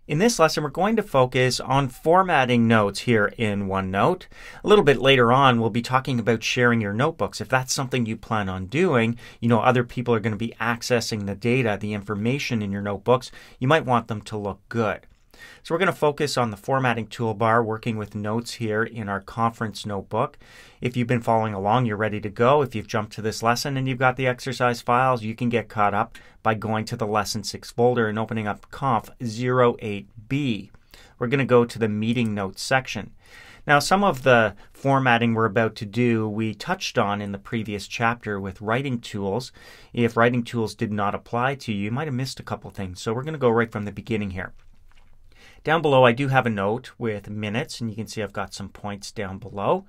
In this lesson, we're going to focus on formatting notes here in OneNote. A little bit later on, we'll be talking about sharing your notebooks. If that's something you plan on doing, you know other people are going to be accessing the data, the information in your notebooks. You might want them to look good. So we're going to focus on the formatting toolbar, working with notes here in our conference notebook. If you've been following along, you're ready to go. If you've jumped to this lesson and you've got the exercise files, you can get caught up by going to the Lesson 6 folder and opening up Conf 08B. We're going to go to the Meeting Notes section. Now, some of the formatting we're about to do, we touched on in the previous chapter with writing tools. If writing tools did not apply to you, you might have missed a couple things. So we're going to go right from the beginning here. Down below, I do have a note with minutes, and you can see I've got some points down below.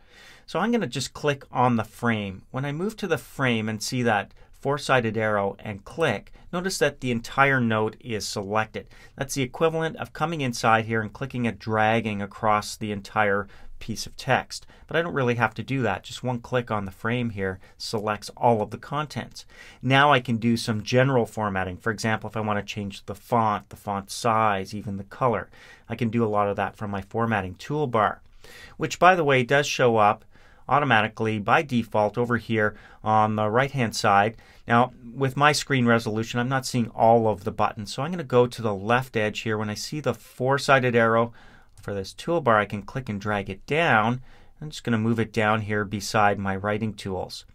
So I'm going to just click on the frame. When I move to the frame and see that four-sided arrow and click, notice that the entire note is selected. That's the equivalent of coming inside here and clicking and dragging across the entire piece of text. But I don't really have to do that. Just one click on the frame here selects all of the contents. Now I can do some general formatting. For example, if I want to change the font size, even the color, I can do a lot of that from my formatting toolbar, which, by the way, does show up automatically by default over here on the right hand side. Now with my screen resolution, I'm not seeing all of the buttons, so I'm going to go to the left edge here. When I see the four-sided arrow for this toolbar, I can click and drag it down. I'm just going to move it down here beside my writing tools.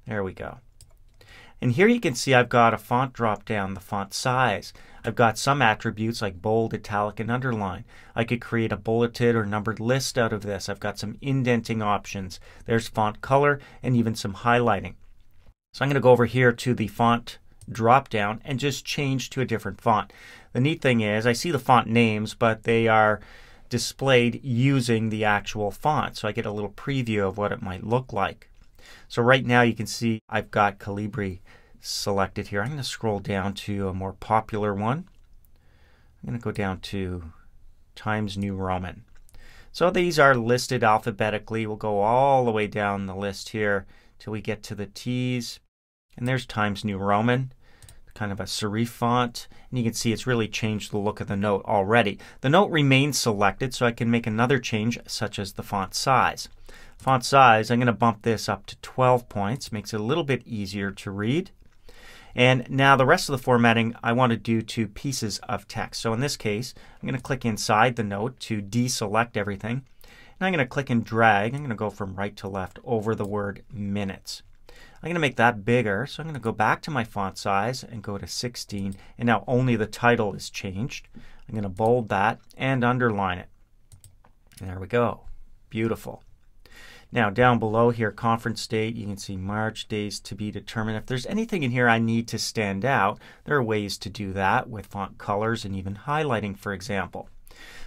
There we go. And here you can see I've got a font drop down, the font size. I've got some attributes like bold, italic, and underline. I could create a bulleted or numbered list out of this. I've got some indenting options. There's font color and even some highlighting. So I'm going to go over here to the font drop down and just change to a different font. The neat thing is I see the font names, but they are displayed using the actual font. So I get a little preview of what it might look like. So right now you can see I've got Calibri selected here. I'm going to scroll down to a more popular one. I'm going to go down to Times New Roman. So these are listed alphabetically. We'll go all the way down the list here till we get to the T's. And there's Times New Roman, kind of a serif font. And you can see it's really changed the look of the note already. The note remains selected, so I can make another change, such as the font size. Font size, I'm going to bump this up to 12 points. Makes it a little bit easier to read. And now the rest of the formatting I want to do to pieces of text. So in this case, I'm going to click inside the note to deselect everything. And I'm going to click and drag. I'm going to go from right to left over the word minutes. I'm going to make that bigger. So I'm going to go back to my font size and go to 16. And now only the title is changed. I'm going to bold that and underline it. And there we go. Beautiful. Now down below here, conference date, you can see March, days to be determined. If there's anything in here I need to stand out, there are ways to do that with font colors and even highlighting, for example.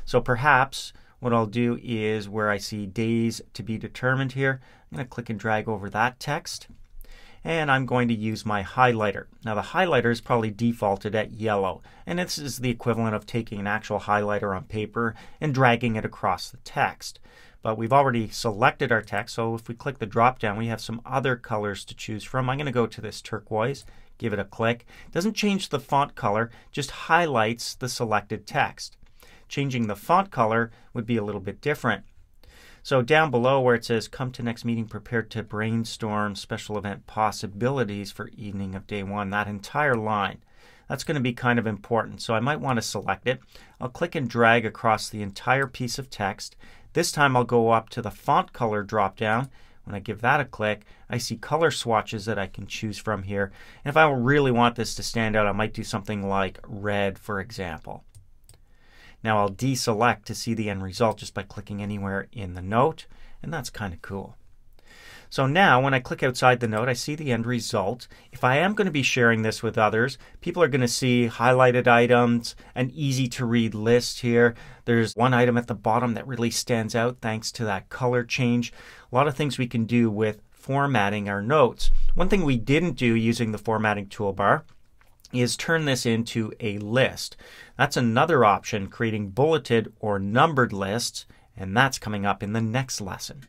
So perhaps what I'll do is where I see days to be determined here, I'm going to click and drag over that text. And I'm going to use my highlighter. Now the highlighter is probably defaulted at yellow. And this is the equivalent of taking an actual highlighter on paper and dragging it across the text. But we've already selected our text, so if we click the drop down, we have some other colors to choose from. I'm going to go to this turquoise, give it a click. It doesn't change the font color, just highlights the selected text. Changing the font color would be a little bit different. So down below where it says, come to next meeting prepared to brainstorm special event possibilities for evening of day one, that entire line, that's going to be kind of important. So I might want to select it. I'll click and drag across the entire piece of text. This time I'll go up to the font color drop down. When I give that a click, I see color swatches that I can choose from here. And if I really want this to stand out, I might do something like red, for example. Now I'll deselect to see the end result just by clicking anywhere in the note, and that's kind of cool. So now when I click outside the note, I see the end result. If I am going to be sharing this with others, people are going to see highlighted items, an easy to read list here. There's one item at the bottom that really stands out thanks to that color change. A lot of things we can do with formatting our notes. One thing we didn't do using the formatting toolbar is turn this into a list. That's another option, creating bulleted or numbered lists, and that's coming up in the next lesson.